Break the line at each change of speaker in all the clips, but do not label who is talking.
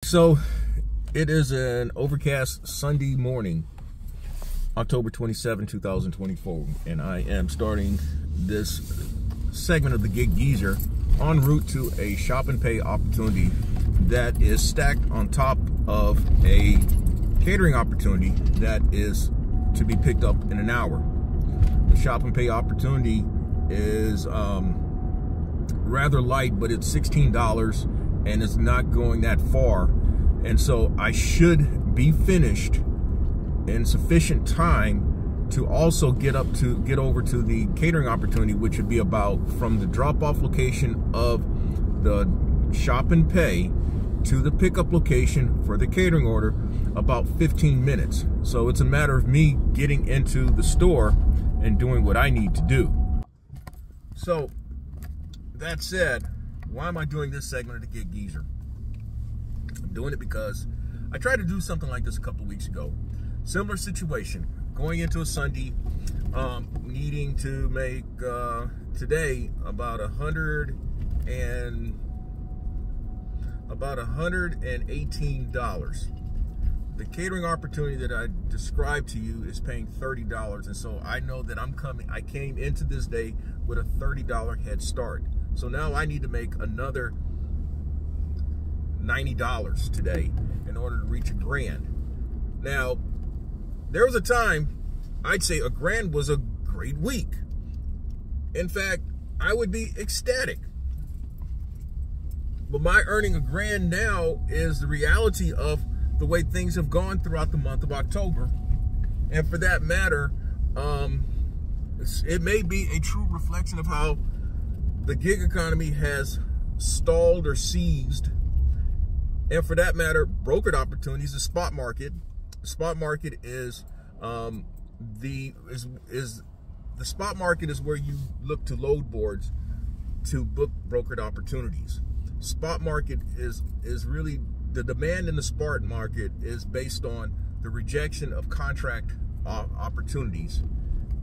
So it is an overcast Sunday morning, October 27, 2024, and I am starting this segment of the Gig Geezer en route to a shop and pay opportunity that is stacked on top of a catering opportunity that is to be picked up in an hour. The shop and pay opportunity is rather light, but it's $16 and it's not going that far, and so I should be finished in sufficient time to also get over to the catering opportunity, which would be about from the drop-off location of the shop and pay to the pickup location for the catering order, about 15 minutes. So it's a matter of me getting into the store and doing what I need to do. So that said, why am I doing this segment of the Gig Geezer? I'm doing it because I tried to do something like this a couple of weeks ago. Similar situation, going into a Sunday, needing to make today about $118. The catering opportunity that I described to you is paying $30, and so I know that I came into this day with a $30 head start. So now I need to make another $90 today in order to reach $1,000. Now, there was a time I'd say $1,000 was a great week. In fact, I would be ecstatic. But my earning $1,000 now is the reality of the way things have gone throughout the month of October. And for that matter, it may be a true reflection of how the gig economy has stalled or seized. And for that matter, brokered opportunities, the spot market. The spot market is the spot market is where you look to load boards to book brokered opportunities. Spot market is really the demand in the spot market is based on the rejection of contract opportunities,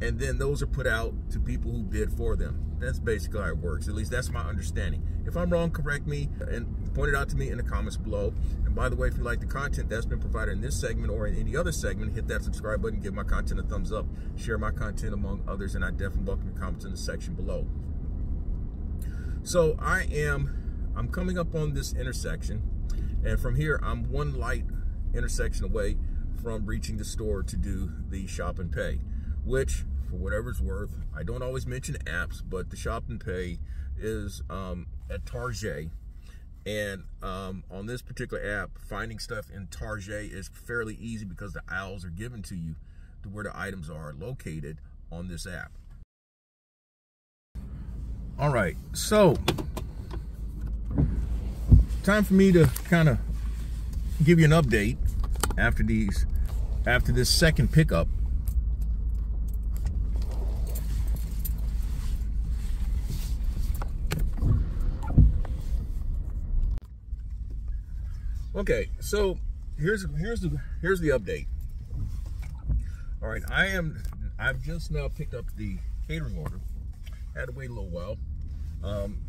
and then those are put out to people who bid for them. That's basically how it works. At least that's my understanding. If I'm wrong, correct me and point it out to me in the comments below. And by the way, if you like the content that's been provided in this segment or in any other segment, hit that subscribe button, give my content a thumbs up, share my content among others, and I definitely welcome your comments in the section below. So I'm coming up on this intersection, and from here I'm one light intersection away from reaching the store to do the shop and pay, which, for whatever it's worth, I don't always mention apps, but the shop and pay is at Target, and on this particular app, finding stuff in Target is fairly easy because the aisles are given to you to where the items are located on this app. All right, so time for me to kind of give you an update after this second pickup. Okay, so here's the update. All right, I've just now picked up the catering order. Had to wait a little while.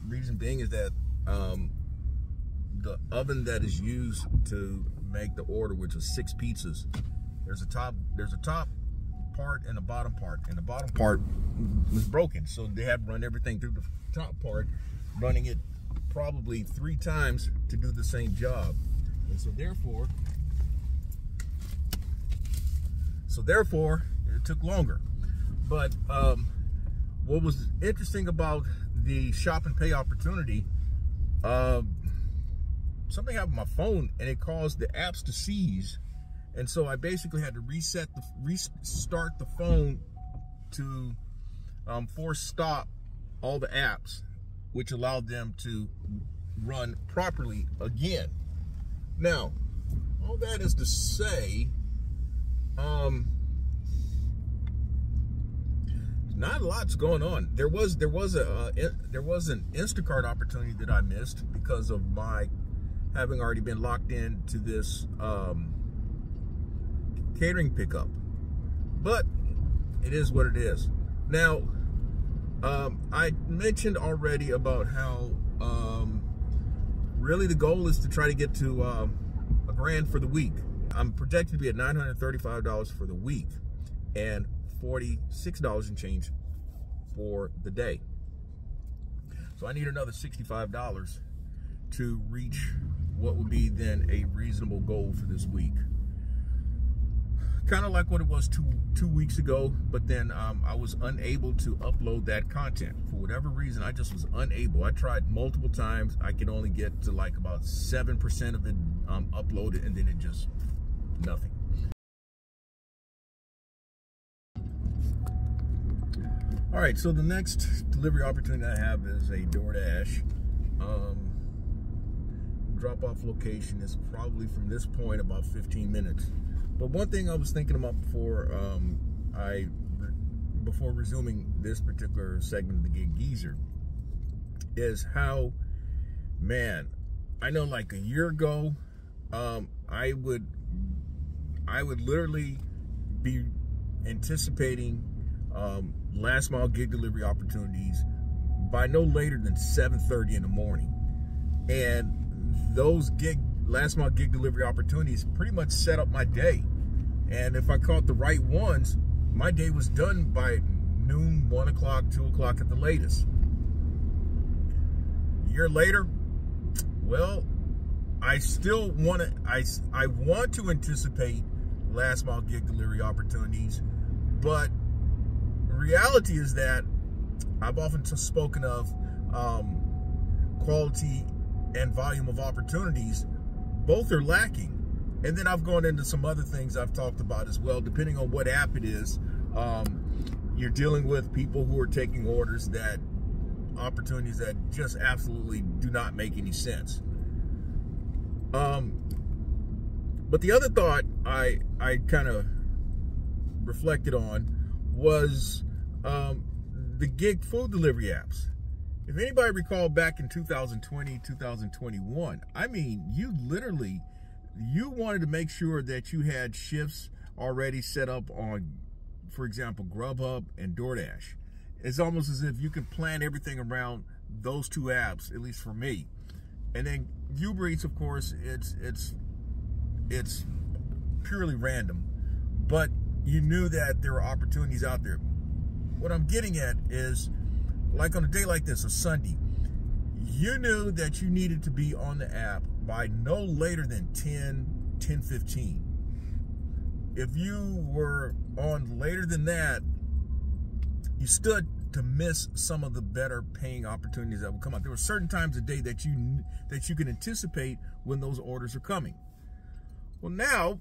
Reason being is that the oven that is used to make the order, which was 6 pizzas, there's a top part and a bottom part, and the bottom part was broken, so they had to run everything through the top part, running it probably 3 times to do the same job. And so therefore it took longer. But what was interesting about the shop and pay opportunity, something happened with my phone and it caused the apps to seize, and so I basically had to restart the phone to force stop all the apps, which allowed them to run properly again. Now, all that is to say, not a lot's going on. There was an Instacart opportunity that I missed because of my having already been locked into this catering pickup, but it is what it is. Now, I mentioned already about how really the goal is to try to get to $1,000 for the week. I'm projected to be at $935 for the week and $46 and change for the day. So I need another $65 to reach what would be then a reasonable goal for this week. Kind of like what it was two weeks ago, but then I was unable to upload that content. For whatever reason, I just was unable. I tried multiple times. I could only get to like about 7% of it uploaded, and then it just, nothing. All right, so the next delivery opportunity I have is a DoorDash. Drop-off location is probably from this point about 15 minutes. But one thing I was thinking about before resuming this particular segment of the Gig Geezer is how, man, I know like a year ago, I would literally be anticipating last mile gig delivery opportunities by no later than 7:30 in the morning, and those last mile gig delivery opportunities pretty much set up my day. And if I caught the right ones, my day was done by noon, 1 o'clock, 2 o'clock at the latest. A year later, well, I still want to, I want to anticipate last mile gig delivery opportunities, but the reality is that I've often spoken of quality and volume of opportunities. Both are lacking. And then I've gone into some other things I've talked about as well. Depending on what app it is, you're dealing with people who are taking orders, that opportunities that just absolutely do not make any sense. But the other thought I kind of reflected on was the gig food delivery apps. If anybody recall back in 2020, 2021, I mean, you wanted to make sure that you had shifts already set up on, for example, Grubhub and DoorDash. It's almost as if you can plan everything around those two apps, at least for me. And then Uber Eats, of course, it's purely random, but you knew that there were opportunities out there. What I'm getting at is, like on a day like this, a Sunday, you knew that you needed to be on the app by no later than 10:15. If you were on later than that, you stood to miss some of the better paying opportunities that would come out. There were certain times a day that you could anticipate when those orders are coming. Well, now,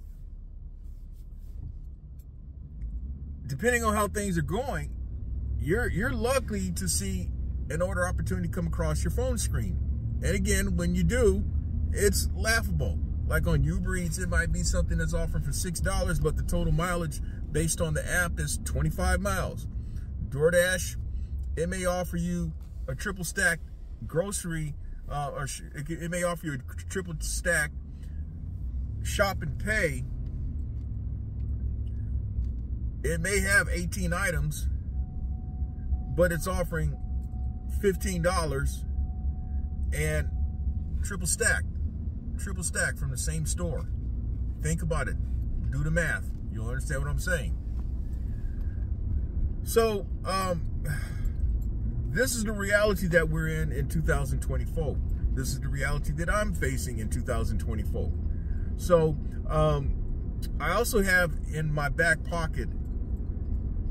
depending on how things are going, you're lucky to see an order opportunity come across your phone screen. And again, when you do, it's laughable. Like on Uber Eats, it might be something that's offered for $6, but the total mileage based on the app is 25 miles. DoorDash, it may offer you a triple stack grocery, or it may offer you a triple stack shop and pay. It may have 18 items, but it's offering $15 and triple stack from the same store. Think about it. Do the math. You'll understand what I'm saying. So, this is the reality that we're in 2024. This is the reality that I'm facing in 2024. So, I also have in my back pocket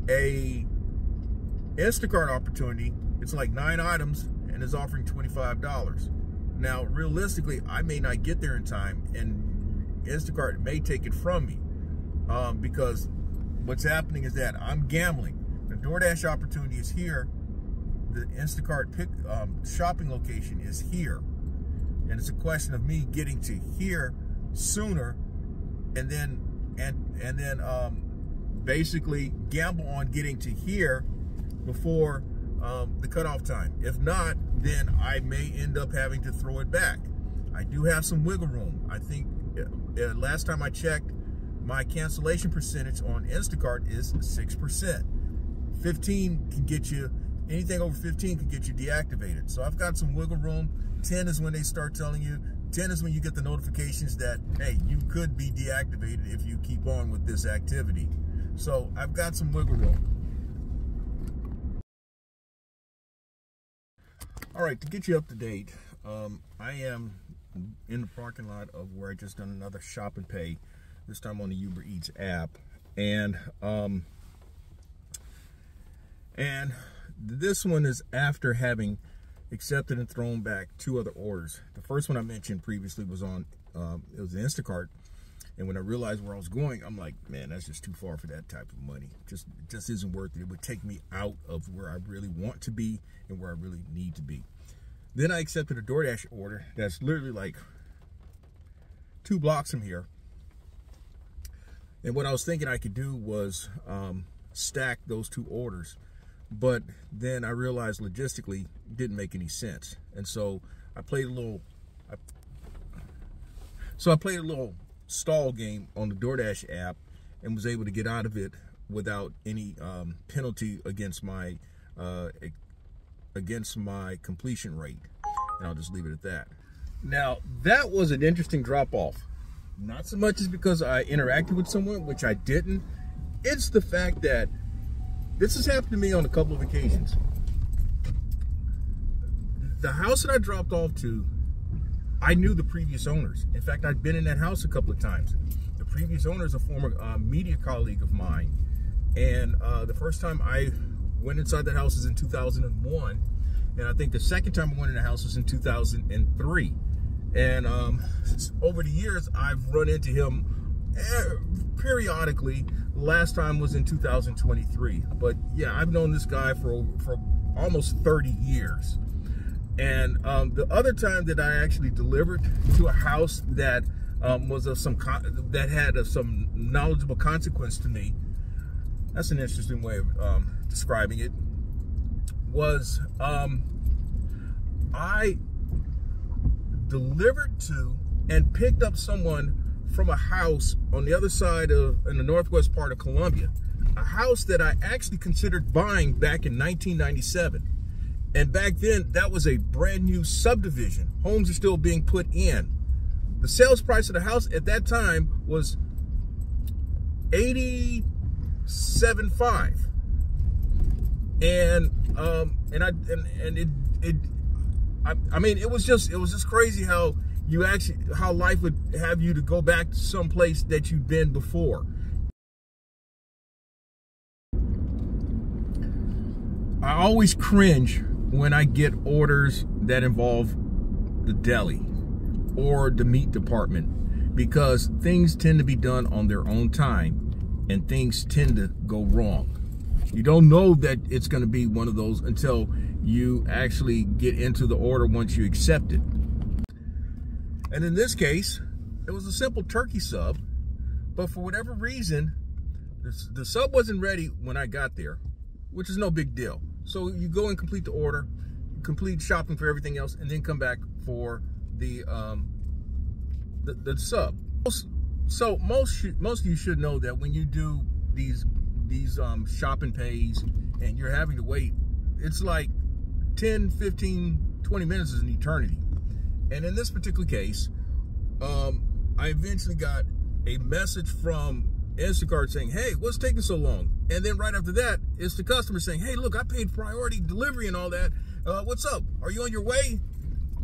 a Instacart opportunity. It's like 9 items and it's offering $25. Now, realistically, I may not get there in time, and Instacart may take it from me because what's happening is that I'm gambling. The DoorDash opportunity is here. The Instacart shopping location is here, and it's a question of me getting to here sooner, and then basically gamble on getting to here before the cutoff time. If not, then I may end up having to throw it back. I do have some wiggle room. I think last time I checked, my cancellation percentage on Instacart is 6%. 15 can get you, anything over 15 can get you deactivated. So I've got some wiggle room. 10 is when they start telling you 10 is when you get the notifications that, hey, you could be deactivated if you keep on with this activity. So I've got some wiggle room. All right, to get you up to date, I am in the parking lot of where I just done another shop and pay, this time on the Uber Eats app. And this one is after having accepted and thrown back 2 other orders. The first one I mentioned previously was on, it was the Instacart. And when I realized where I was going, I'm like, man, that's just too far for that type of money. Just isn't worth it. It would take me out of where I really want to be and where I really need to be. Then I accepted a DoorDash order that's literally like 2 blocks from here. And what I was thinking I could do was stack those 2 orders. But then I realized logistically it didn't make any sense. And so I played a little stall game on the DoorDash app and was able to get out of it without any penalty against my completion rate. And I'll just leave it at that. Now, that was an interesting drop-off. Not so much as because I interacted with someone, which I didn't. It's the fact that this has happened to me on a couple of occasions. The house that I dropped off to, I knew the previous owners. In fact, I'd been in that house a couple of times. The previous owner is a former media colleague of mine. And the first time I went inside that house was in 2001. And I think the second time I went in the house was in 2003. And over the years, I've run into him periodically. Last time was in 2023. But yeah, I've known this guy for almost 30 years. And the other time that I actually delivered to a house that was of that had some knowledgeable consequence to me, that's an interesting way of describing it, was I delivered to and picked up someone from a house on the other side in the northwest part of Columbia, a house that I actually considered buying back in 1997. And back then, that was a brand new subdivision. Homes are still being put in. The sales price of the house at that time was $87,500. I mean, it was just crazy how life would have you to go back to some place that you've been before. I always cringe when I get orders that involve the deli or the meat department, because things tend to be done on their own time and things tend to go wrong. You don't know that it's going to be one of those until you actually get into the order once you accept it. And in this case, it was a simple turkey sub, but for whatever reason, the sub wasn't ready when I got there, which is no big deal. So you go and complete the order, complete shopping for everything else, and then come back for the sub. So most of you should know that when you do these shop and pays and you're having to wait, it's like 10, 15, 20 minutes is an eternity. And in this particular case, I eventually got a message from Instacart saying, hey, what's taking so long? And then right after that, it's the customer saying, hey, look, I paid priority delivery and all that. What's up? Are you on your way?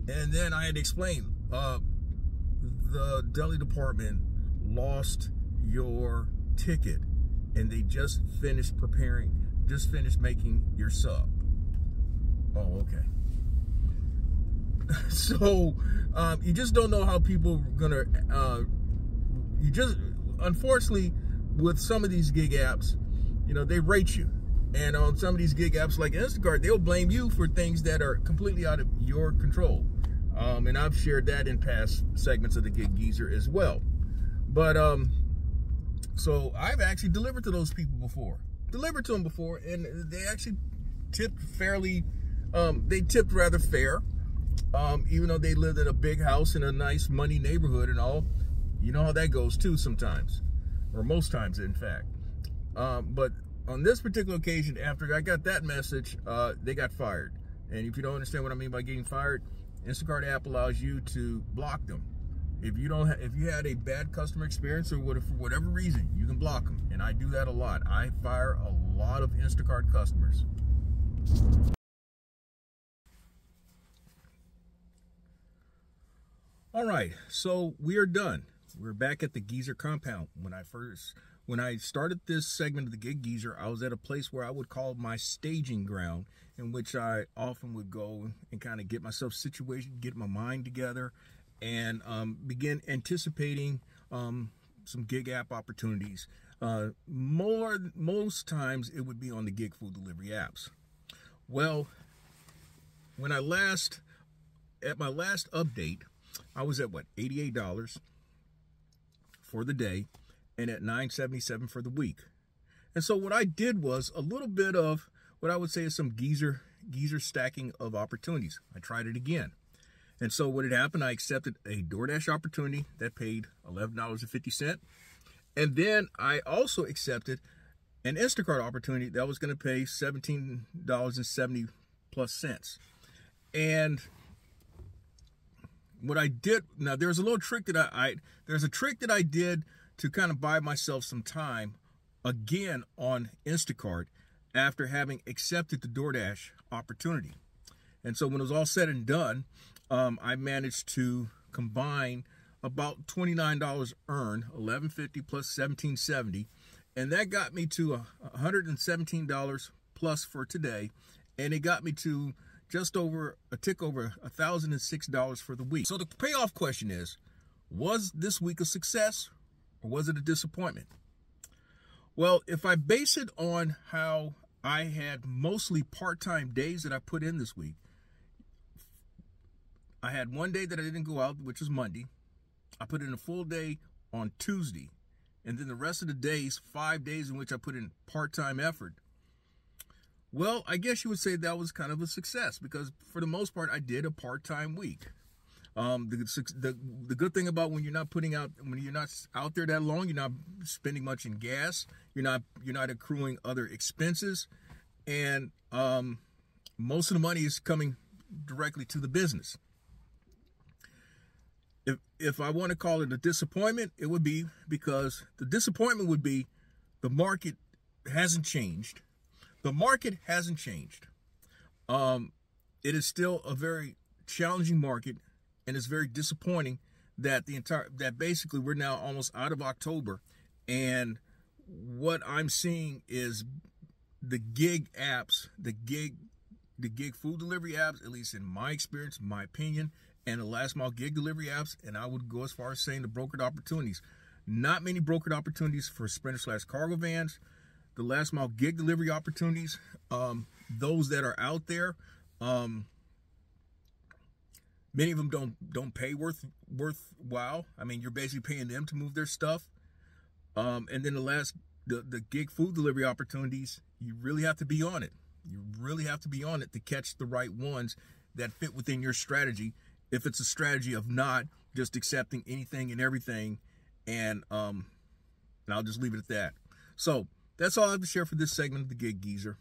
And then I had to explain, the deli department lost your ticket and they just finished making your sub. Oh, okay. So you just don't know how people are gonna, unfortunately, with some of these gig apps, you know, they rate you. And on some of these gig apps like Instacart, they'll blame you for things that are completely out of your control. And I've shared that in past segments of the Gig Geezer as well. But so I've actually delivered to those people before. And they actually tipped fairly, they tipped rather fair. Even though they lived in a big house in a nice money neighborhood and all. You know how that goes too sometimes, or most times in fact. But on this particular occasion, after I got that message, they got fired. And if you don't understand what I mean by getting fired, Instacart app allows you to block them. If you had a bad customer experience or for whatever reason, you can block them. And I do that a lot. I fire a lot of Instacart customers. All right, so we are done. We're back at the Geezer compound. When I started this segment of the Gig Geezer, I was at a place where I would call my staging ground, in which I often would go and kind of get myself situated, get my mind together, and begin anticipating some gig app opportunities. Most times it would be on the gig food delivery apps. Well, when at my last update, I was at what, $88 for the day, and at $9.77 for the week. And so what I did was a little bit of what I would say is some geezer stacking of opportunities. I tried it again. And so what had happened, I accepted a DoorDash opportunity that paid $11.50. And then I also accepted an Instacart opportunity that was going to pay $17.70 plus cents. And what I did, now there's a little trick that there's a trick that I did to kind of buy myself some time again on Instacart after having accepted the DoorDash opportunity. And so when it was all said and done, I managed to combine about $29 earned, $11.50 plus $17.70, and that got me to $117 plus for today, and it got me to just over a tick over $1,006 for the week. So the payoff question is, was this week a success or was it a disappointment? Well, if I base it on how I had mostly part-time days that I put in this week, I had one day that I didn't go out, which was Monday. I put in a full day on Tuesday. And then the rest of the days, 5 days in which I put in part-time effort. Well, I guess you would say that was kind of a success because for the most part, I did a part-time week. The good thing about when you're not out there that long, you're not spending much in gas. You're not accruing other expenses. And most of the money is coming directly to the business. If I want to call it a disappointment, it would be because the disappointment would be the market hasn't changed. The market hasn't changed. It is still a very challenging market, and it's very disappointing that that basically we're now almost out of October, and what I'm seeing is the gig apps, the gig food delivery apps, at least in my experience, my opinion, and the last mile gig delivery apps, and I would go as far as saying the brokered opportunities. Not many brokered opportunities for Sprinter/cargo vans. The last mile gig delivery opportunities, those that are out there, many of them don't pay worthwhile. I mean, you're basically paying them to move their stuff. And then the gig food delivery opportunities, you really have to be on it. You really have to be on it to catch the right ones that fit within your strategy. If it's a strategy of not just accepting anything and everything, and I'll just leave it at that. So that's all I have to share for this segment of the Gig Geezer.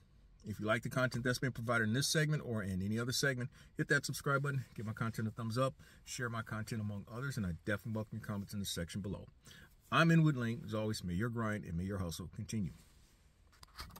If you like the content that's been provided in this segment or in any other segment, hit that subscribe button, give my content a thumbs up, share my content among others, and I definitely welcome your comments in the section below. I'm Inwood Lane. As always, may your grind and may your hustle continue.